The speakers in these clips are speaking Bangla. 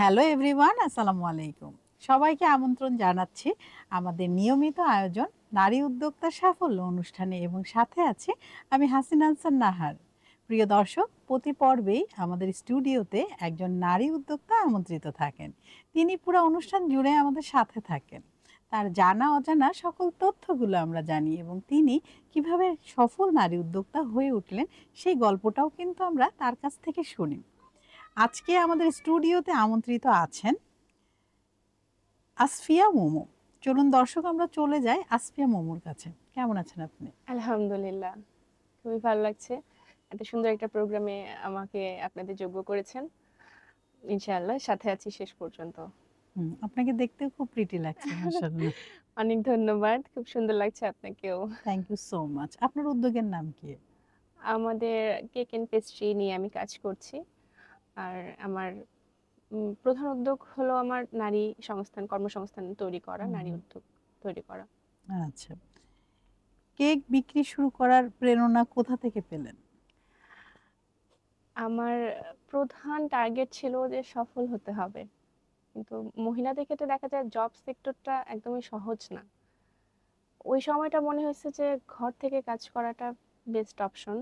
হ্যালো এভরিওয়ান, আসসালামু আলাইকুম। সবাইকে আমন্ত্রণ জানাচ্ছি আমাদের নিয়মিত আয়োজন নারী উদ্যোক্তার সাফল্য অনুষ্ঠানে এবং সাথে আছি আমি হাসিন আনসার নাহার। প্রিয় দর্শক, প্রতি পর্বেই আমাদের স্টুডিওতে একজন নারী উদ্যোক্তা আমন্ত্রিত থাকেন। তিনি পুরো অনুষ্ঠান জুড়ে আমাদের সাথে থাকেন। তার জানা অজানা সকল তথ্যগুলো আমরা জানি এবং তিনি কিভাবে সফল নারী উদ্যোক্তা হয়ে উঠলেন সেই গল্পটাও কিন্তু আমরা তার কাছ থেকে শুনি। আজকে আমাদের স্টুডিওতে আমন্ত্রিত আছেন আসফিয়া মোমো। চলুন দর্শক, আমরা চলে যাই আসফিয়া মোমোর কাছে। কেমন আছেন আপনি? আলহামদুলিল্লাহ। খুবই ভালো লাগছে। এত সুন্দর একটা প্রোগ্রামে আমাকে আপনাদের যোগ্য করেছেন। ইনশাআল্লাহ সাথে আছি শেষ পর্যন্ত। আপনাকে দেখতেও খুব প্রিটি লাগছে মাশাআল্লাহ। অনেক ধন্যবাদ। খুব সুন্দর লাগছে আপনাকেও। Thank you so much. আপনার উদ্যোগের নাম কি? আমাদের কেক এন্ড পেস্ট্রি নিয়ে আমি কাজ করছি। আর আমার প্রধান উদ্যোগ হলো আমার নারী কর্মসংস্থান তৈরি করা, হুম, নারী হুম। উদ্যোগ তৈরি করা। আচ্ছা। কেক বিক্রি শুরু করার প্রেরণা কোথা থেকে পেলেন? আমার প্রধান টার্গেট ছিল যে সফল হতে হবে। কিন্তু মহিলাদের ক্ষেত্রে দেখা যায় জব সেক্টরটা একদমই সহজ না। ওই সময়টা মনে হয়েছে যে ঘর থেকে কাজ করাটা বেস্ট অপশন।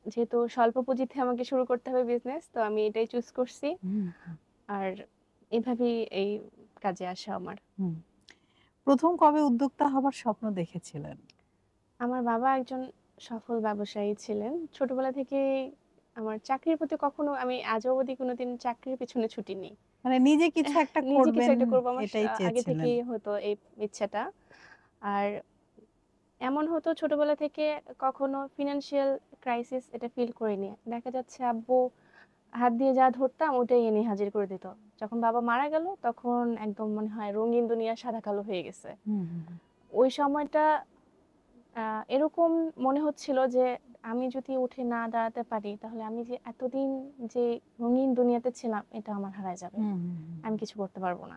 যেহেতু স্বল্প পুঁজিতে আমাকে শুরু করতে হবে বিজনেস, তো আমি এটাই চুজ করছি। হুম, হুম, আর এভাবেই এই কাজে আসা আমার। হুম। প্রথম কবে উদ্যোক্তা হবার স্বপ্ন দেখেছিলেন? আমার বাবা একজন সফল ব্যবসায়ী ছিলেন। ছোটবেলা থেকেই আমার চাকরির প্রতি কখনো আমি আজও অবধি কোনোদিন চাকরির পেছনে ছুটিনি। মানে নিজে কিছু একটা নিজে কিছু করবেন একটা করবো আমার এটাই আগে চেয়েছিলেন। থেকেই হতো এই ইচ্ছাটা। আর এমন হতো ছোটবেলা থেকে কখনো ফিনান্সিয়াল ক্রাইসিস এটা ফিল করিনি। দেখা যাচ্ছে আব্বু হাত দিয়ে যা ধরতাম ওটাই এনে হাজির করে দিত। যখন বাবা মারা গেল তখন একদম মনে হয় রঙিন দুনিয়া সাদা কালো হয়ে গেছে। হুম, হুম, হুম। ওই সময়টা এরকম মনে হচ্ছিল যে আমি যদি উঠে না দাঁড়াতে পারি তাহলে আমি যে এতদিন যে রঙিন দুনিয়াতে ছিলাম এটা আমার হারায় যাবে। হুম, হুম, হুম, আমি হুম। কিছু করতে পারবো না।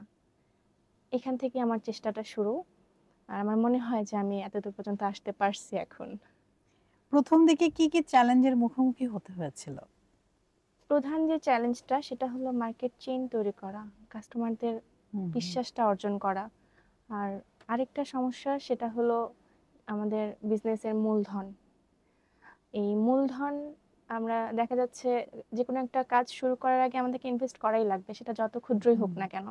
এখান থেকে আমার চেষ্টাটা শুরু। আর আমার মনে হয় যে আমি এতদূর পর্যন্ত আসতে পারছি এখন। প্রথম দিকে কি চ্যালেঞ্জের মুখোমুখি হতে হয়েছিল? প্রধান যে চ্যালেঞ্জটা সেটা হলো মার্কেট চেইন তৈরি করা, কাস্টমারদের হুম, হুম। বিশ্বাসটা অর্জন করা। আর আরেকটা সমস্যা সেটা হলো আমাদের বিজনেসের মূলধন। এই মূলধন আমরা দেখা যাচ্ছে যেকোনো একটা কাজ শুরু করার আগে আমাদেরকে ইনভেস্ট করাই লাগবে, সেটা যত ক্ষুদ্রই হোক হুম। না কেন।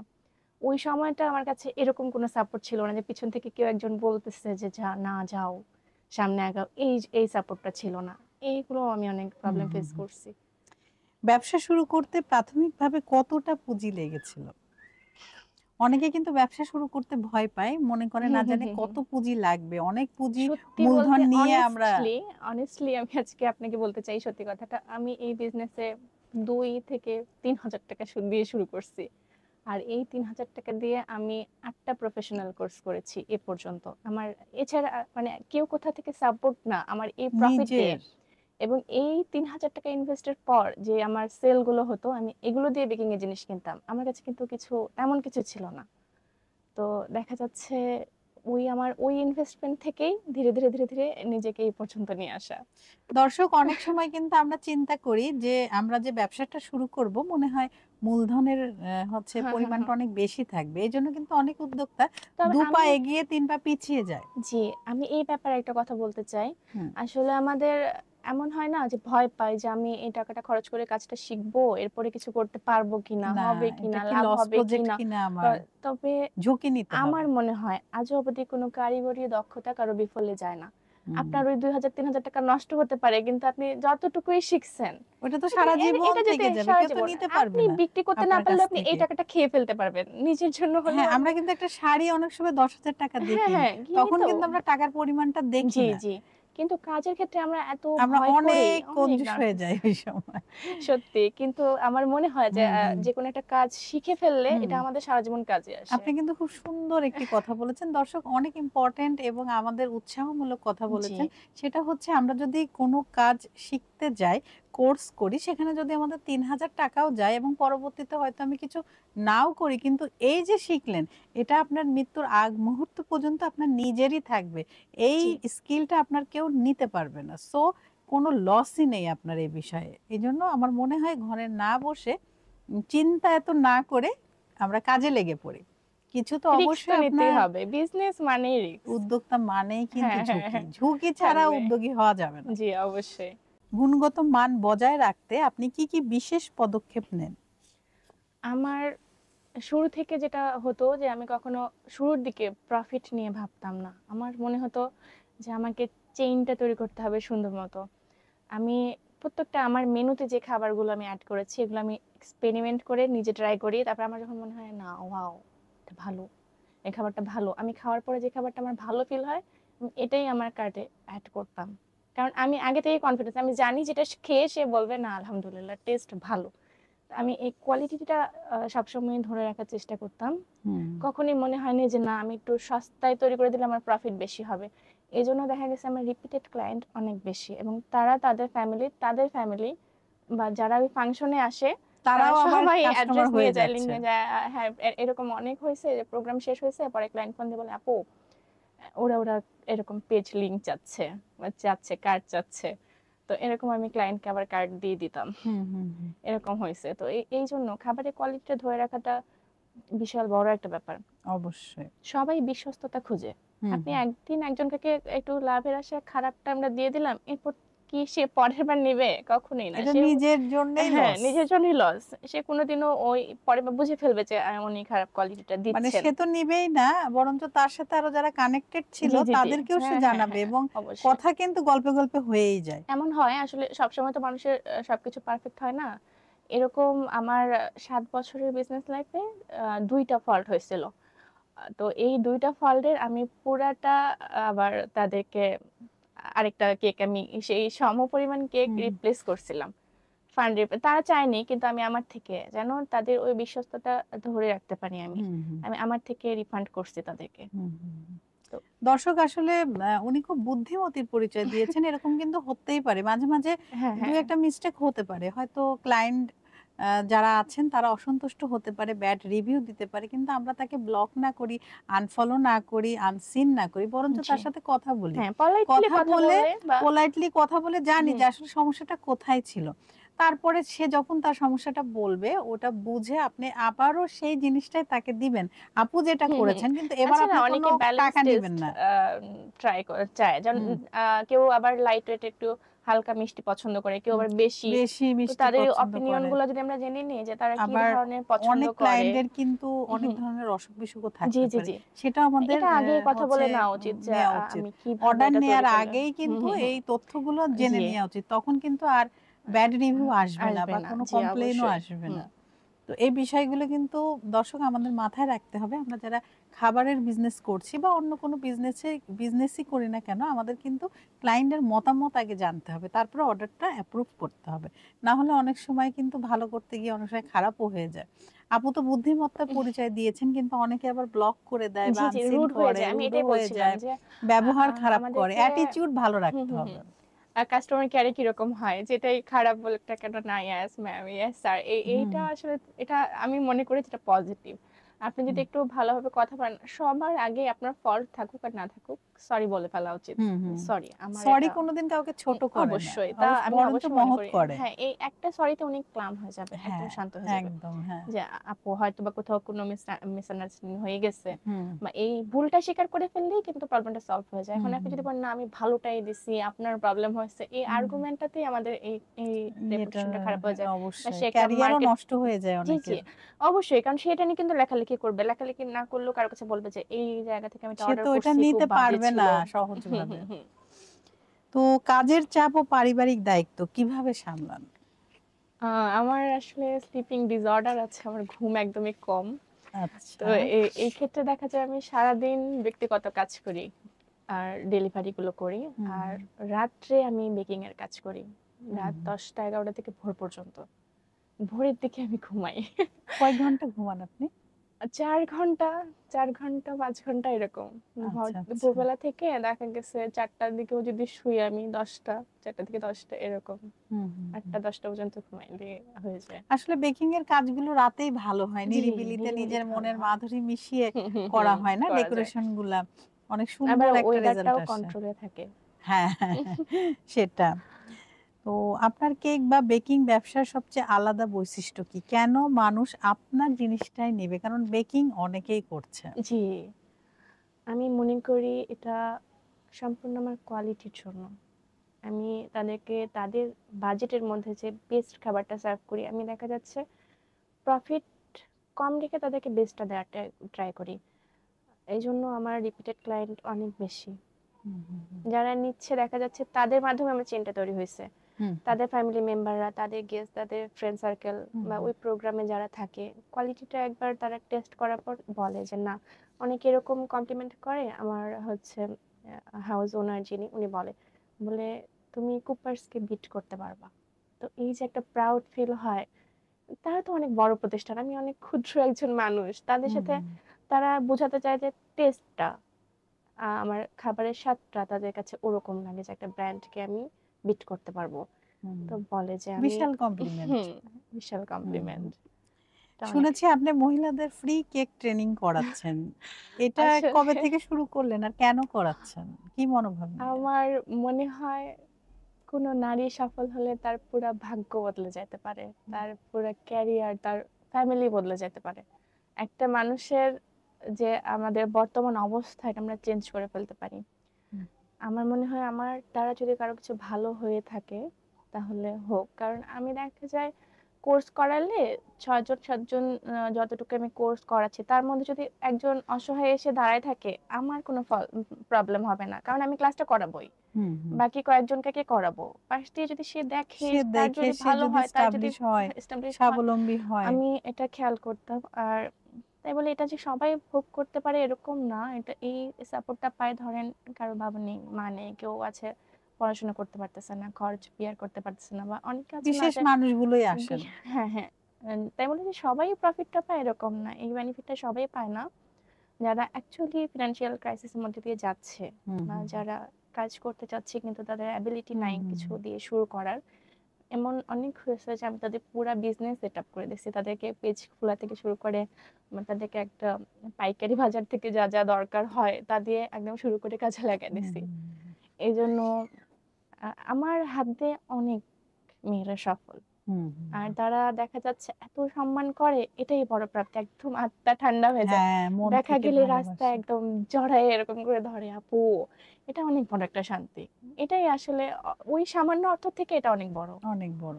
ওই সময়টা আমার কাছে এরকম কোনো সাপোর্ট ছিল না যে পিছন থেকে কেউ একজন বলতেছে যে না যাও, সামনে আগাও। এই সাপোর্টটা ছিল না। এইগুলো আমি অনেক হুম, প্রবলেম হুম, ফেস হুম। করছি। ব্যবসা শুরু করতে প্রাথমিকভাবে কতটা পুঁজি লেগেছিল? অনেকে কিন্তু ব্যবসা শুরু করতে ভয় পায়। মনে করে হুম, না হুম, জানে হুম, হুম। কত পুঁজি লাগবে। অনেক পুঁজি সত্যি মূলধন বলতে নিয়ে আমরা অনেস্টলি আমি আজকে আপনাকে বলতে চাই সত্যি কথাটা। আমি এই বিজনেসে ২ থেকে ৩,০০০ টাকা সুদ দিয়ে শুরু করছি। আর এই ৩,০০০ টাকা দিয়ে আমি ৮ টা প্রফেশনাল কোর্স করেছি এ পর্যন্ত। আমার এছাড়া মানে কেউ কোথা থেকে সাপোর্ট না। আমার এই প্রফিটে নিজের এবং এই ৩,০০০ টাকা ইনভেস্টের পর যে আমার সেল গুলো হতো আমি এগুলো দিয়ে বেকিং এর জিনিস কিনতাম। আমার কাছে কিন্তু তেমন কিছু ছিল না। তো দেখা যাচ্ছে আমার ওই ইনভেস্টমেন্ট থেকেই ধীরে ধীরে নিজেকে এই পর্যন্ত নিয়ে আসা। দর্শক, অনেক সময় কিন্তু আমরা চিন্তা করি যে আমরা যে ব্যবসাটা শুরু করব মনে হয় মূলধনের হচ্ছে হ্যাঁ, হ্যাঁ, পরিমাণটা হ্যাঁ। অনেক বেশি থাকবে। এজন্য কিন্তু অনেক উদ্যোক্তা তবে ২ পা আমি এগিয়ে ৩ পা পিছিয়ে যায়। জি, আমি এই ব্যাপারে একটা কথা বলতে চাই। হুম। আসলে আমাদের এমন হয় না যে ভয় পাই যে আমি এই টাকাটা খরচ করে কাজটা শিখবো, এরপরে কিছু করতে পারবো কিনা, না, হবে এটা কিনা, কি লাভ লস হবে প্রজেক্ট কিনা। কিনা ত আমার? তবে ঝুঁকি নিতে আমার হবে। মনে হয় আজও অবধি কোনো কারিগরি দক্ষতা কারো বিফলে যায় না। হুম। আপনার ওই ২,০০০-৩,০০০ টাকা নষ্ট হতে পারে কিন্তু আপনি যতটুকুই শিখছেন, ওটা তো আপনি সারা জীবন এটা যদি থেকে যাবে। সারা কেউ তো জীবন নিতে পারবে আপনি না বিক্রি করতে না আপনার কাছ পারলেও আপনি এই থেকে। টাকাটা খেয়ে ফেলতে পারবেন। নিজের জন্য হলেও হ্যাঁ, আমরা আপনি কিন্তু একটা শাড়ি অনেক সময় ১০,০০০ টাকা দিয়ে হ্যাঁ, কিনি। হ্যাঁ, কিনি তখন তো। কিন্তু আমরা টাকার পরিমাণটা দেখি জি, না। জি। কিন্তু কাজের ক্ষেত্রে আমরা এত আমরা ভয় করি, অনেক অনেক কঞ্জুস হয়ে নার্ভাস। যাই ওই সময়। সত্যি। কিন্তু আমার মনে হয় যে হুম, হুম, যেকোনো একটা কাজ শিখে ফেললে হুম। এটা আমাদের সারা জীবন কাজে আসে। আপনি কিন্তু খুব সুন্দর একটি কথা বলেছেন। দর্শক, অনেক ইম্পোর্টেন্ট এবং আমাদের উৎসাহমূলক কথা জি, বলেছেন। সেটা হচ্ছে আমরা যদি কোনো কাজ শিখতে যাই, কোর্স করি, সেখানে যদি আমাদের ৩,০০০ টাকাও যায় এবং পরবর্তীতে হয়তো আমি কিছু নাও করি, কিন্তু এই যে শিখলেন, এটা আপনার মৃত্যুর আগ মুহূর্ত পর্যন্ত আপনার নিজেরই থাকবে। এই জি। স্কিলটা আপনার কেউ নিতে পারবে না। সো কোনো লসই নেই আপনার এই বিষয়ে। এজন্য আমার মনে হয় ঘরে না বসে চিন্তা এত না করে আমরা কাজে লেগে পড়ি। কিছু তো রিস্ক তো অবশ্যই নিতেই আপনার হবে, বিজনেস মানেই রিস্ক। উদ্যোক্তা মানেই কিন্তু হ্যাঁ হ্যাঁ ঝুঁকি। হ্যাঁ, ঝুঁকি ছাড়া থাকবে। উদ্যোগী হওয়া যাবে না। জি অবশ্যই। গুণগত মান বজায় রাখতে আপনি কি কি বিশেষ পদক্ষেপ নেন? আমার শুরু থেকে যেটা হতো যে আমি কখনো শুরুর দিকে প্রফিট নিয়ে ভাবতাম না। আমার মনে হতো যে আমাকে চেইনটা তৈরি করতে হবে সুন্দর মতো। আমি প্রত্যেকটা আমার মেনুতে যে খাবারগুলো আমি এড করেছি এগুলো আমি এক্সপেরিমেন্ট করে নিজে ট্রাই করি। তারপর আমার যখন মনে হয় না ওয়াও এটা ভালো, এই খাবারটা ভালো, আমি খাওয়ার পরে যে খাবারটা আমার ভালো ফিল হয় আমি এটাই আমার কার্টে অ্যাড করতাম। কারণ আমি আগে থেকে কনফিডেন্স, আমি জানি যেটা খেয়ে সে বলবে না আলহামদুলিল্লাহ টেস্ট ভালো। আমি এই কোয়ালিটিটা সবসময় ধরে রাখার চেষ্টা করতাম। হুম। কখনোই মনে হয়নি যে না আমি একটু সস্তায় তৈরি করে দিলে আমার প্রফিট বেশি হবে। এজন্য দেখা গেছে আমার রিপিটেড ক্লায়েন্ট অনেক বেশি এবং তারা তাদের ফ্যামিলি বা যারা ওই ফাংশনে আসে তারা তারাও আবার সবাই কাস্টমার অ্যাড্রেস হয়ে নিয়ে যায়, লিংক যাচ্ছে। নিয়ে যায়। হ্যাঁ, এরকম অনেক হয়েছে যে প্রোগ্রাম শেষ হয়েছে পরে ক্লায়েন্ট ফোন দিয়ে বলে আপু ওরা এরকম পেজ লিংক চাচ্ছে বা চাচ্ছে কার্ড চাচ্ছে। তো এরকম আমি ক্লায়েন্টকে আবার কার্ড দিয়ে দিতাম। হুম হুম হুম। এরকম হয়েছে। তো এই জন্য খাবারের কোয়ালিটিটা ধরে রাখাটা বিশাল বড় একটা ব্যাপার। অবশ্যই। সবাই বিশ্বস্ততা খুঁজে। হুম আপনি হুম। একদিন একজনকে একটু লাভের আশায় খারাপটা আমরা দিয়ে দিলাম, এরপর কি সে পরের বার নেবে? কখনোই না। এটা সে নিজের জন্যই হ্যাঁ, লস। নিজের জন্যই লস। সে কোনোদিনও ওই পরের বার বুঝে ফেলবে যে উনি খারাপ কোয়ালিটিটা মানে দিচ্ছেন। সে তো নিবেই না, বরঞ্চ তার সাথে আরো যারা কানেক্টেড ছিল জি, জি, জি। তাদেরকেও সে হ্যাঁ, হ্যাঁ, জানাবে হ্যাঁ, এবং অবশ্যই। কথা কিন্তু গল্পে গল্পে হয়েই যায়। এমন হয় আসলে সবসময় তো মানুষের সবকিছু পারফেক্ট হয় না। এরকম আমার ৭ বছরের বিজনেস লাইফে ২ টা ফল্ট হয়েছিল। তো এই ২ টা ফল্টের আমি পুরাটা আবার তাদেরকে আরেকটা কেক আমি সেই সমপরিমাণ কেক হুম হুম রিপ্লেস করছিলাম। তারা চায়নি কিন্তু আমি আমার থেকে যেন তাদের ওই বিশ্বস্ততা ধরে রাখতে পারি আমি। হুম হুম আমি আমার থেকে রিফান্ড করছি তাদেরকে। হুম হুম হুম। তো দর্শক আসলে উনি খুব বুদ্ধিমতীর পরিচয় দিয়েছেন। এরকম কিন্তু হতেই পারে। মাঝে মাঝে হ্যাঁ, দুই হ্যাঁ। একটা মিস্টেক হতে পারে। হয়তো ক্লায়েন্ট যারা আছেন তারা অসন্তুষ্ট হতে পারে, ব্যাড রিভিউ দিতে পারে। কিন্তু আমরা তাকে ব্লক না করি, আনফলো না করি, আনসিন না করি। বরঞ্চ জি। তার সাথে কথা বলি। হ্যাঁ, পলাইটলি কথা কথা বলে বললে বা পোলাইটলি কথা বলে জানি হুম, যে আসলে সমস্যাটা কোথায় ছিল। তারপরে সে যখন তার সমস্যাটা বলবে ওটা বুঝে আপনি আবারও সেই জিনিসটাই তাকে দিবেন। আপু যেটা হুম, হুম। করেছেন কিন্তু এবার আছে না আপনি কোনো অনেকে ব্যালেন্স টাকা নিবেন টেস্ট না। আ ট্রাই চায়। যেমন হুম। কেউ আবার লাইট ওয়েট একটু হালকা মিষ্টি পছন্দ করে, কেউ হুম, আবার বেশি। বেশি তো মিষ্টি তাদের পছন্দ অপিনিয়ন করে। গুলো যদি আমরা জেনে নিই যে তারা কি আবার ধরনের পছন্দ অনেক করে। ক্লায়েন্টের কিন্তু অনেক হুম, ধরনের অসুখ-বিসুখও জি, থাকতে জি, পারে। জি। সেটাও আমাদের এটা আগেই কথা হচ্ছে বলে নেওয়া উচিত যে নেওয়া উচিত। আমি কিভাবে অর্ডার এটা তৈরি নেয়ার করলে আগেই হুম, কিন্তু হুম, হুম। এই তথ্যগুলো জেনে জি, নেওয়া উচিত। তখন কিন্তু আর ব্যাড রিভিউ আসবে না আসবে বা না। কোনো জি, কমপ্লেইনও অবশ্যই। আসবে হুম, না। তো এই বিষয়গুলো কিন্তু দর্শক আমাদের মাথায় রাখতে হবে। আমরা যারা খাবারের বিজনেস করছি বা অন্য কোনো বিজনেসই করি না কেন, আমাদের কিন্তু ক্লায়েন্টের মতামত আগে জানতে হবে। তারপরে অর্ডারটা অ্যাপ্রুভ করতে হবে। না হলে অনেক সময় কিন্তু ভালো করতে গিয়ে অনেক সময় খারাপও হয়ে যায়। আপু তো বুদ্ধিমত্তার পরিচয় দিয়েছেন কিন্তু অনেকে আবার ব্লক করে দেয় বা জি, জি, আনসিন রুড হয়ে করে, যায়। আমি রুডও এটাই হয়ে বলছিলাম যায়, যে ব্যবহার খারাপ করে। আমাদেরকে অ্যাটিটিউড ভালো হুম, রাখতে হুম, হবে। হুম। কাস্টমার কেয়ারে কিরকম হয়? যেটাই খারাপ বলুক না কেন, "না, ইয়েস ম্যাম, ইয়েস স্যার।" হুম, এইটা আসলে এটা আমি মনে করি যেটা পজিটিভ। আপনি যদি হুম, একটু ভালোভাবে কথা বলেন, সবার আগে আপনার ফল্ট থাকুক আর না থাকুক, সরি বলে ফেলা উচিত। হুম, হুম। সরি, আমার সরি এটা কোনোদিন কাউকে ছোট করে না। অবশ্যই। তা আমি বরঞ্চ অবশ্যই মনে মহৎ করি করে। হ্যাঁ, এই একটা সরিতে উনি ক্লাম হয়ে যাবে। একদম হ্যাঁ, শান্ত হয়ে যাবে। একদম হ্যাঁ। যে আপু হয়তোবা কোথাও কোনো মিসআন্ডারস্ট্যান্ডিং হয়ে গেছে হুম, বা এই ভুলটা স্বীকার করে ফেললেই কিন্তু প্রবলেমটা সলভ হয়ে যায়। হুম, এখন আপনি হুম, যদি বলেন না আমি ভালোটাই দিছি, আপনার প্রবলেম হয়েছে, এই হুম। আর্গুমেন্টটাতেই আমাদের এই এটা রেপুটেশনটা খারাপ হয়ে যায়। বা অবশ্যই। সে একটা ক্যারিয়ারও মার্কেট নষ্ট হয়ে যায় জি, জি। অনেকের। অবশ্যই কারণ সে এটা নিয়ে কিন্তু লেখালেখি করবে। লেখালেখি না করলেও কারো কাছে বলবে যে এই জায়গা থেকে আমি এটা সে অর্ডার তো এটা করছি, খুব নিতে বাজে পারবে ছিল। না হুম, সহজভাবে। হুম, হুম। তো কাজের চাপ ও পারিবারিক দায়িত্ব কিভাবে সামলান? আ আমার আসলে স্লিপিং ডিসঅর্ডার আছে। আমার ঘুম একদমই কম। তো আচ্ছা। এই ক্ষেত্রে দেখা যায় আমি সারাদিন ব্যক্তিগত কাজ করি। আর ডেলিভারি গুলো করি। হুম, আর হুম, রাত্রে আমি বেকিং এর কাজ করি। হুম, রাত হুম। ১০টা-১১টা থেকে ভোর পর্যন্ত। ভোরের দিকে আমি ঘুমাই। কয় ঘন্টা ঘুমান আপনি? ৪ ঘন্টা, ৪ ঘন্টা ৫ ঘন্টা এরকম। আচ্ছা, আচ্ছা। দুপুরবেলা থেকে দেখা গেছে ৪টার দিকেও যদি শুই আমি ১০টা, ৪টা থেকে ১০টা এরকম। হুম, হুম, হুম। ৮টা-১০টা পর্যন্ত ঘুমাইলে হয়ে যায়। আসলে বেকিং এর কাজগুলো রাতেই ভালো হয়। জি, নিরিবিলিতে নিজের নিরিবিলিতে ভালো মনের হয়। মাধুরী মিশিয়ে হুম, হুম, করা হুম। হয় না করা যায়। ডেকোরেশন গুলা। অনেক আবার সুন্দর একটা রেজাল্ট ওয়েদারটাও আসে। কন্ট্রোলে থাকে। হ্যাঁ, হ্যাঁ, হ্যাঁ, সেটা। তো আপনার কেক বা বেকিং ব্যবসার সবচেয়ে আলাদা বৈশিষ্ট্য কি? কেন মানুষ আপনার জিনিসটাই নেবে? কারণ বেকিং অনেকেই করছে। জি, আমি মনে করি এটা সম্পূর্ণ আমার কোয়ালিটির জন্য। আমি তাদেরকে তাদের বাজেটের মধ্যে যে বেস্ট খাবারটা সার্ভ করি, আমি দেখা যাচ্ছে প্রফিট কম রেখে তাদেরকে বেস্টটা দেওয়ার ট্রাই করি। এইজন্য আমার রিপিটেড ক্লায়েন্ট অনেক বেশি। হুম, হুম, হুম। যারা নিচ্ছে দেখা যাচ্ছে তাদের মাধ্যমে আমার চেইনটা তৈরি হয়েছে। হুম, তাদের ফ্যামিলি মেম্বাররা, তাদের গেস্ট, তাদের ফ্রেন্ড সার্কেল হুম, বা হুম, ওই প্রোগ্রামে যারা থাকে, কোয়ালিটিটা একবার তারা টেস্ট করার পর বলে যে না, অনেকে এরকম কমপ্লিমেন্ট করে। আমার হচ্ছে হাউস ওনার যিনি উনি বলে তুমি কুপার্সকে বিট করতে পারবা। তো এই যে একটা প্রাউড ফিল হয়, তারা তো অনেক বড় প্রতিষ্ঠান, আমি অনেক ক্ষুদ্র একজন মানুষ, তাদের হুম, সাথে হুম, তারা বোঝাতে চায় যে টেস্টটা, আমার খাবারের স্বাদটা তাদের কাছে ওরকম লাগে যে একটা ব্র্যান্ডকে আমি বিট করতে পারবো। হুম। তো বলে যে আমি বিশাল কমপ্লিমেন্ট। হুম, বিশাল হুম, হুম। কমপ্লিমেন্ট। এটা অনেক শুনেছি আপনি মহিলাদের ফ্রি কেক ট্রেনিং করাচ্ছেন। এটা কবে আসলে থেকে শুরু করলেন আর কেন করাচ্ছেন? কি মনোভাব নিয়ে? আমার মনে হয় কোনো নারী সফল হলে তার পুরা ভাগ্য বদলে যেতে পারে। তার পুরা ক্যারিয়ার, তার ফ্যামিলি বদলে যেতে পারে। একটা মানুষের যে আমাদের বর্তমান অবস্থা এটা আমরা চেঞ্জ করে ফেলতে পারি। হুম, আমার মনে হয় আমার দ্বারা যদি কারো কিছু ভালো হয়ে থাকে তাহলে হোক। কারণ আমি দেখা যায় কোর্স করালে ৬ জন ৭ জন যতটুকু আমি কোর্স করাচ্ছি তার মধ্যে যদি একজন অসহায় এসে দাঁড়ায় থাকে আমার কোনো প্রবলেম হবে না। কারণ আমি ক্লাসটা করাবোই। হুম, হুম। বাকি কয়েকজনকে কে করাবো? পাশ দিয়ে যদি সে দেখে, সে তার দেখে যদি সে ভালো যদি হয়, তার যদি স্টাবলিশ হয়, এস্টাবলিশ হয়, স্বাবলম্বী হয়। আমি এটা খেয়াল করতাম। আর তাই বলে এটা যে সবাই ভোগ করতে পারে এরকম না। এটা এই সাপোর্টটা পায়, ধরেন কারো বাবা নেই, মা নেই, কেউ আছে পড়াশোনা করতে পারতেছে না, খরচ বিয়ার করতে পারতেছে না, বা অনেকে আছে না বিশেষ যে মানুষগুলোই আসেন। হ্যাঁ, হ্যাঁ। তাই বলে যে সবাই প্রফিটটা পায় এরকম না। এই বেনিফিটটা সবাই পায় না। যারা অ্যাকচুয়ালি ফিন্যান্সিয়াল ক্রাইসিস এর মধ্যে দিয়ে যাচ্ছে হুম, বা হুম, যারা কাজ করতে চাচ্ছে কিন্তু তাদের অ্যাবিলিটি হুম, নাই হুম, কিছু হুম, দিয়ে শুরু করার। এমন অনেক হয়েছে যে আমি তাদের পুরা বিজনেস সেটআপ করে দিচ্ছি। তাদেরকে পেজ খোলা থেকে শুরু করে তাদেরকে একটা পাইকারি বাজার থেকে যা, যা দরকার হয় তা দিয়ে একদম শুরু করে কাজে লাগায় হুম, দিছি। হুম, এইজন্য আমার হাত দিয়ে অনেক মেয়েরা সফল। হুম, হুম, আর হুম। তারা দেখা যাচ্ছে এত সম্মান করে, এটাই বড় প্রাপ্তি। একদম আত্মা ঠান্ডা হয়ে যায়। হ্যাঁ, মন দেখা থেকে গেলে রাস্তায় ভালোবাসে। একদম জড়ায়ে এরকম করে ধরে, "আপু।" এটা অনেক বড় একটা শান্তি। এটাই আসলে ওই সামান্য অর্থ থেকে এটা অনেক বড়। অনেক বড়।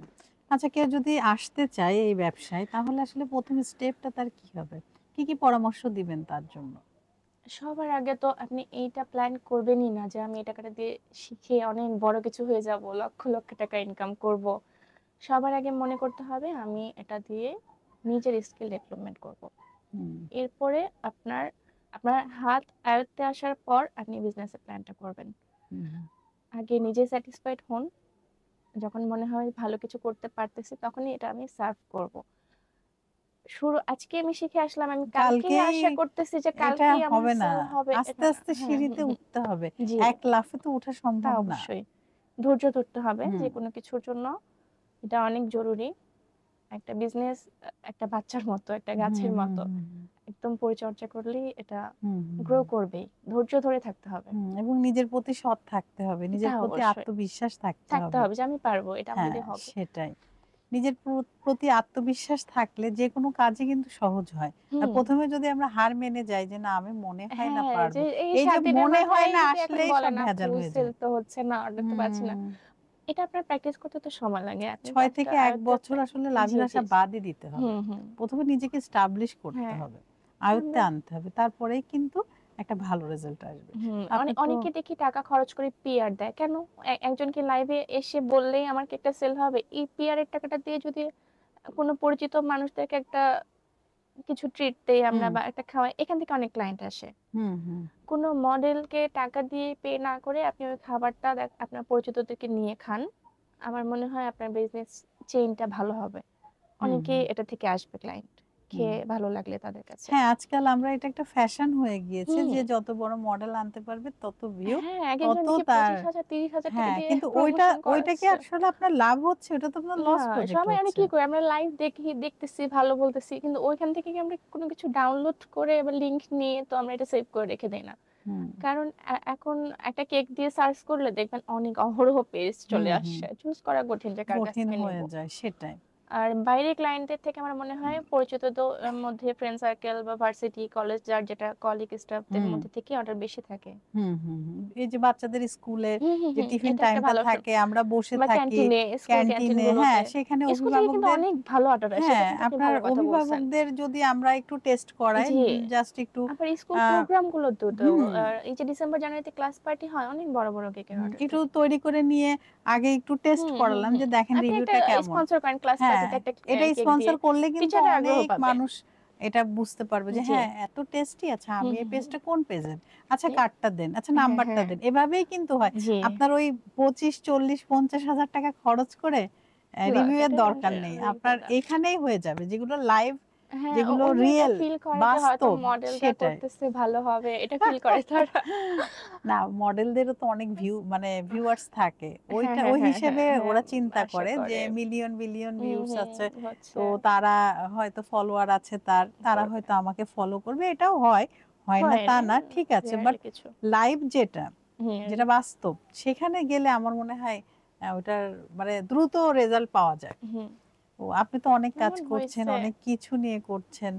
আচ্ছা, কেউ যদি আসতে চায় এই ব্যবসায় তাহলে আসলে ১ম স্টেপটা তার কি হবে? কি, কি পরামর্শ দিবেন তার জন্য? সবার আগে তো আপনি এইটা প্ল্যান করবেনই না যে আমি এই টাকাটা দিয়ে শিখে অনেক বড় কিছু হয়ে যাব, লক্ষ, লক্ষ টাকা ইনকাম করব। সবার আগে মনে করতে হবে আমি এটা দিয়ে নিজের স্কিল ডেভেলপমেন্ট করব। হুম, এরপরে আপনার আপনার হাত আয়ত্তে আসার পর আপনি বিজনেসের প্ল্যানটা করবেন। হুম, হুম। আগে নিজে স্যাটিসফাইড হন। যখন মনে হয় ভালো কিছু করতে পারতেছি তখনই এটা আমি সার্ভ করব। আজকে আমি শিখে আসলাম, আমি কালকেই কালকেই আশা করতেছি যে এটা কালকেই আমার হবে না। সেল হবে, আস্তে, এটা আস্তে হ্যাঁ, সিঁড়িতে উঠতে হবে। জি, এক লাফে তো ওঠা তা সম্ভব না। অবশ্যই। ধৈর্য ধরতে হবে হুম, যেকোনো কিছুর জন্য। এটা অনেক জরুরি। একটা বিজনেস একটা বাচ্চার মতো, একটা হুম, গাছের হুম, মতো। হুম, হুম, একদম পরিচর্যা করলেই এটা হুম, হুম, গ্রো করবেই। ধৈর্য ধরে থাকতে হবে। হুম, এবং নিজের প্রতি সৎ থাকতে হবে। তা নিজের প্রতি অবশ্যই। আত্মবিশ্বাস থাকতে থাকতে হবে। হবে যে আমি পারবো। এটা আমার হ্যাঁ, দিয়ে হবে। সেটাই। নিজের প্রতি আত্মবিশ্বাস থাকলে যেকোনো কাজই কিন্তু সহজ হয়। আর হুম। ১ম এ যদি আমরা হার মেনে যাই যে না আমি মনে হয় না হ্যাঁ, যে পারবো। এই এই যে ৭ দিনের মনে হয় মাথায় না যদি এখন আসলেই সব বলেন, "আপু ভেজাল হয়ে সেল যায়। তো হচ্ছে না, অর্ডার তো পাচ্ছি না।" হুম, এটা আপনার প্র্যাকটিস করতে তো সময় লাগে। আপনি ৬ কাজটা থেকে ১ আয়ত্তে বছর আসলে জি, লাভের জি, আশা জি। বাদই দিতে হবে। হুম, হুম। ১ম এ নিজেকে এস্টাবলিশ করতে হ্যাঁ, হবে। আয়ত্তে আমরা আনতে হবে। তারপরেই কিন্তু একটা ভালো রেজাল্ট আসবে। হুম, আপনি তো অনেকে দেখি টাকা খরচ করে পিআর দেয়। কেন? একজনকে লাইভে এসে বললেই আমার কেকটা সেল হবে? এই পিআর এর টাকাটা দিয়ে যদি কোনো পরিচিত মানুষদেরকে একটা কিছু ট্রিট দেই আমরা হুম, বা একটা খাওয়াই, এখান থেকে অনেক ক্লায়েন্ট আসে। হুম, হুম, কোনো মডেলকে টাকা দিয়ে পে না করে আপনি ওই খাবারটা আপনার পরিচিতদেরকে নিয়ে খান। আমার মনে হয় আপনার বিজনেস চেইনটা ভালো হবে। হুম, অনেকেই হুম, এটা থেকে আসবে ক্লায়েন্ট। হুম। খেয়ে ভালো লাগলে তাদের কাছে। হ্যাঁ, আজকাল আমরা এটা একটা ফ্যাশন হয়ে গিয়েছে হুম। যে যত বড় মডেল আনতে পারবে তত ভিউ, হ্যাঁ, একেকজন তত দেখি তার ২৫,০০০ ৩০,০০০ টাকা হ্যাঁ, দিয়ে কিন্তু ওইটা প্রমোশন ওইটা কি করাচ্ছে। আসলে আপনার লাভ হচ্ছে? ওটা তো আপনার না, লস প্রজেক্ট সবাই আমরা হচ্ছে। কি করি? আমরা লাইভ দেখি, দেখতেছি, ভালো বলতেছি। কিন্তু ওইখান থেকে কি আমরা কোনো কিছু ডাউনলোড করে বা লিংক নিয়ে তো আমরা এটা সেভ করে রেখে দেই না। হুম কারণ এখন একটা কেক দিয়ে সার্চ করলে দেখবেন অনেক অহরহ পেজ চলে হুম হুম আসছে। চুজ করা কঠিন যে কার কাছ কঠিন থেকে নিব। হয়ে যায় সেটাই। আর বাইরের ক্লায়েন্টদের থেকে আমার মনে হয় পরিচিত মধ্যে ফ্রেন্ড সার্কেল বা ভার্সিটি, কলেজ যার যেটা কলিগ স্টাফদের হুম মধ্যে থেকে অর্ডার বেশি থাকে। এই যে বাচ্চাদের স্কুলের যে টিফিন এটা একটা টাইমটা ভালো থাকে, আমরা বসে বা থাকি ক্যান্টিনে, স্কুল ক্যান্টিনে, হ্যাঁ, ক্যান্টিনগুলোতে। সেখানে স্কুল থেকে কিন্তু অভিভাবকদের, অনেক ভালো অর্ডার আসে। এটা হ্যাঁ, কিন্তু আপনি আপনার ভালো কথা বলছেন। অভিভাবকদের যদি আমরা একটু টেস্ট করাই, জি। জাস্ট একটু আবার স্কুল আ প্রোগ্রামগুলোতেও হুম, এই যে ডিসেম্বর, জানুয়ারিতে ক্লাস পার্টি হয়, অনেক বড়, বড় কেকের অর্ডার একটু থাকে। তৈরি করে নিয়ে আগে একটু টেস্ট হুম, হুম, করালাম হুম। যে দেখেন আপনি একটা রিভিউটা কেমন। স্পন্সর করেন ক্লাস হ্যাঁ, পার্টিতে একটা এটা কেক দিয়ে। স্পন্সর করলে কিন্তু টিচাররা আগ্রহ অনেক পাবে। মানুষ এটা বুঝতে পারবে যে জি। হ্যাঁ, এত টেস্টি, আচ্ছা হুম, আমি এই হুম, হুম। পেজটা কোন পেজের? আচ্ছা এ কার্ডটা দেন, আচ্ছা হ্যাঁ, নাম্বারটা হ্যাঁ। দেন। এভাবেই কিন্তু হয়। জি। আপনার ওই ২৫, ৪০, ৫০,০০০ টাকা খরচ করে লস রিভিউ এর এটা দরকার নেই। রিভিউ আপনার দরকার। এখানেই হয়ে যাবে। যেগুলো লাইভ, হ্যাঁ, যেগুলো অন্য এটা রিয়েল, ফিল করে যে হয়তো বাস্তব, মডেলটা সেটাই। করতেছে ভালো হবে। এটা ফিল করে তারা। না, মডেলদেরও তো অনেক মানে ভিউয়ার্স থাকে। হ্যাঁ, ওইটা হ্যাঁ, ওই হ্যাঁ, হ্যাঁ, হিসেবে হ্যাঁ, ওরা চিন্তা আশা করে যে করে। মিলিয়ন বিলিয়ন হুম, ভিউজ হুম, আছে। তো হচ্ছে তারা হয়তো ফলোয়ার আছে তারা করবে। হয়তো আমাকে ফলো করবে। এটাও হয়। হয় না হয় তা না, না। ঠিক আছে। বাট রেয়ারলি কিছু। লাইভ যেটা, হুম, যেটা বাস্তব, সেখানে গেলে আমার মনে হয় ওটার মানে দ্রুত রেজাল্ট পাওয়া যায়। হুম। তো আপনি তো অনেক কাজ এমন করছেন, হইছে অনেক কিছু নিয়ে করছেন।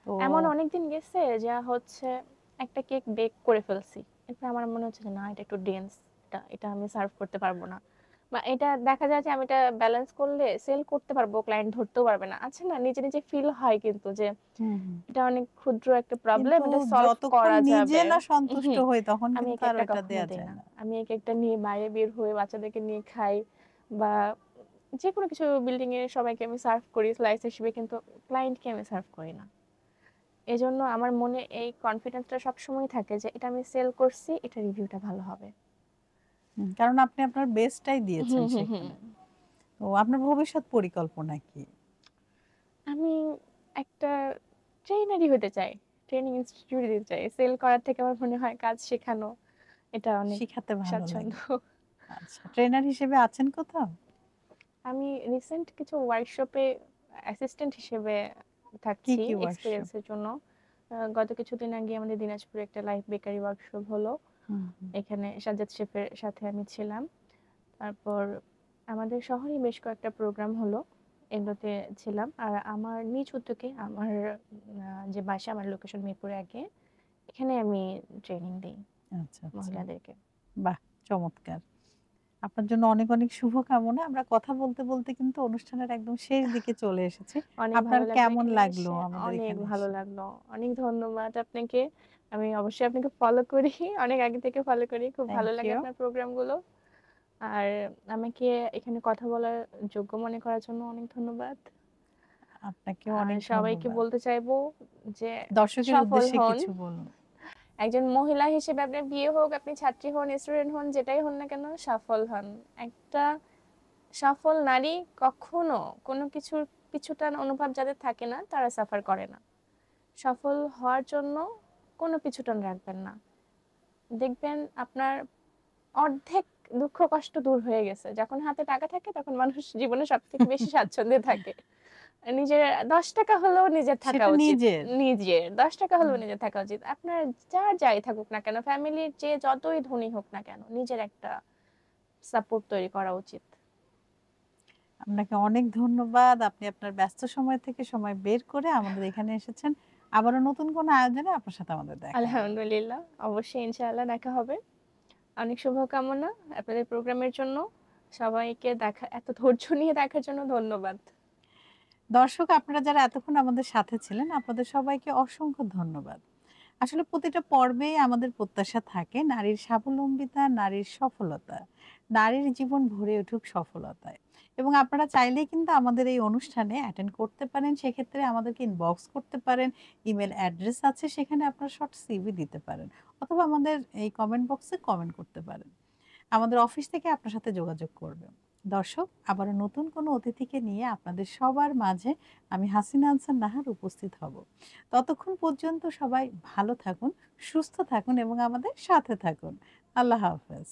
তো এমন অনেকদিন গেছে যা হচ্ছে একটা কেক বেক করে ফেলছি। এরপর আমার মনে হচ্ছে যে না এটা একটু ডেন্স। এটা আমি সার্ভ করতে পারবো না। বা এটা দেখা যায় যে আমি এটা ব্যালেন্স করলে সেল করতে পারবো, ক্লায়েন্ট ধরতেও পারবে না। আছে না নিজে, নিজে ফিল হয় কিন্তু যে হুম, হুম। এটা অনেক ক্ষুদ্র একটা প্রবলেম, কিন্তু এটা সলভ যতক্ষণ করা নিজে যাবে। না সন্তুষ্ট হুম, হই তখন আমি এই কিন্তু আর কেকটা ওইটা কখনো দেয়া দেই যায় না। না। আমি এই কেকটা নিয়ে বাইরে বের হয়ে বাচ্চাদেরকে নিয়ে খাই বা যেকোনো কিছু বিল্ডিং এ সবাইকে আমি সার্ভ করি স্লাইস হিসেবে, কিন্তু ক্লায়েন্টকে আমি সার্ভ করি না। এজন্য আমার মনে এই কনফিডেন্সটা সবসময় থাকে যে এটা আমি সেল করছি, এটা রিভিউটা ভালো হবে। কারণ আপনি আপনার বেস্টটাই দিয়েছেন হুম, হুম, হুম। সেখানে। তো আপনার ভবিষ্যৎ পরিকল্পনা কি? আমি একটা ট্রেইনারই হতে চাই। ট্রেনিং ইনস্টিটিউট দিতে চাই। সেল করার থেকে আমার মনে হয় কাজ শেখানো এটা অনেক শিখাতে ভালো স্বাচ্ছন্দ্য। লাগে। আচ্ছা, ট্রেনার হিসেবে আছেন কোথাও? আমি রিসেন্ট কিছু ওয়ার্কশপে অ্যাসিস্ট্যান্ট হিসেবে কি থাকছি কি ওয়ার্কশপ? এক্সপেরিয়েন্স এর জন্য। গত কিছুদিন আগে আমাদের দিনাজপুরে একটা লাইভ বেকারি ওয়ার্কশপ হলো। হুম, হুম, এখানে সাজ্জাদ শেফের সাথে আমি ছিলাম। তারপর আমাদের শহরেই বেশ কয়েকটা প্রোগ্রাম হলো। এগুলোতে ছিলাম। আর আমার নিজ উদ্যোগে আমার যে বাসা, আমার লোকেশন মিরপুরে আগে, এখানে আমি ট্রেনিং দেই আচ্ছা, আচ্ছা। মহিলাদেরকে। বাহ! চমৎকার। আপনার জন্য অনেক, অনেক শুভকামনা। আমরা কথা বলতে, বলতে কিন্তু অনুষ্ঠানের একদম শেষ দিকে চলে এসেছি। অনেক আপনার ভালো লাগলো কেমন এখানে লাগলো এসে। আমাদের অনেক এখানে ভালো এসে? লাগলো। অনেক ধন্যবাদ আপনাকে। আমি অবশ্যই আপনাকে ফলো করি। অনেক আগে থেকে ফলো করি। খুব থ্যাংক ভালো লাগে ইউ। আপনার প্রোগ্রামগুলো। আর আমাকে এখানে কথা বলার যোগ্য মনে করার জন্য অনেক ধন্যবাদ। আপনাকেও আর অনেক সবাইকে ধন্যবাদ। বলতে চাইবো যে দর্শকের সফল উদ্দেশ্যে হন। কিছু বলুন। একজন মহিলা হিসেবে আপনার বিয়ে হোক, আপনি ছাত্রী হন, স্টুডেন্ট হন, যেটাই হন না কেন সফল হন। একটা সফল নারী কখনো কোনো কিছুর পিছুটান অনুভব যাদের থাকে না তারা সাফার করে না। সফল হওয়ার জন্য কোনো পিছুটান রাখবেন না। দেখবেন আপনার অর্ধেক দুঃখ কষ্ট দূর হয়ে গেছে। যখন হাতে টাকা থাকে তখন মানুষ জীবনে সবথেকে বেশি স্বাচ্ছন্দ্যে থাকে। নিজের ৳১০ হলেও নিজের থাকা সেটা উচিত। নিজের। নিজের ৳১০ হুম। হলেও নিজের থাকা উচিত। আপনার যাই থাকুক না কেন, ফ্যামিলির যে যতই ধনী হোক না কেন, নিজের একটা সাপোর্ট তৈরি করা উচিত। আপনাকে অনেক ধন্যবাদ। আপনি আপনার ব্যস্ত সময় থেকে সময় বের করে আমাদের এখানে এসেছেন। আবারও নতুন কোনো আয়োজনে আপনার সাথে আমাদের দেখা হবে। আলহামদুলিল্লাহ। অবশ্যই ইনশাআল্লাহ দেখা হবে। অনেক শুভকামনা আপনাদের প্রোগ্রামের জন্য। সবাইকে এত ধৈর্য নিয়ে দেখার জন্য ধন্যবাদ। দর্শক, আপনারা যারা এতক্ষণ আমাদের সাথে ছিলেন, আপনাদের সবাইকে অসংখ্য ধন্যবাদ। আসলে প্রতিটা পর্বেই আমাদের প্রত্যাশা থাকে নারীর স্বাবলম্বিতা, নারীর সফলতা, নারীর জীবন ভরে উঠুক সফলতায়। এবং আপনারা চাইলেই কিন্তু আমাদের এই অনুষ্ঠানে অ্যাটেন্ড করতে পারেন। সেক্ষেত্রে আমাদেরকে ইনবক্স করতে পারেন। ইমেল অ্যাড্রেস আছে, সেখানে আপনারা শর্ট সিভি দিতে পারেন। অথবা আমাদের এই কমেন্ট বক্সে কমেন্ট করতে পারেন। আমাদের অফিস থেকে আপনার সাথে যোগাযোগ করবে। দর্শক, আবারও নতুন কোনো অতিথিকে নিয়ে আপনাদের সবার মাঝে আমি হাসিনা আনসার নাহার উপস্থিত হব। ততক্ষণ পর্যন্ত সবাই ভালো থাকুন, সুস্থ থাকুন এবং আমাদের সাথে থাকুন। আল্লাহ হাফেজ।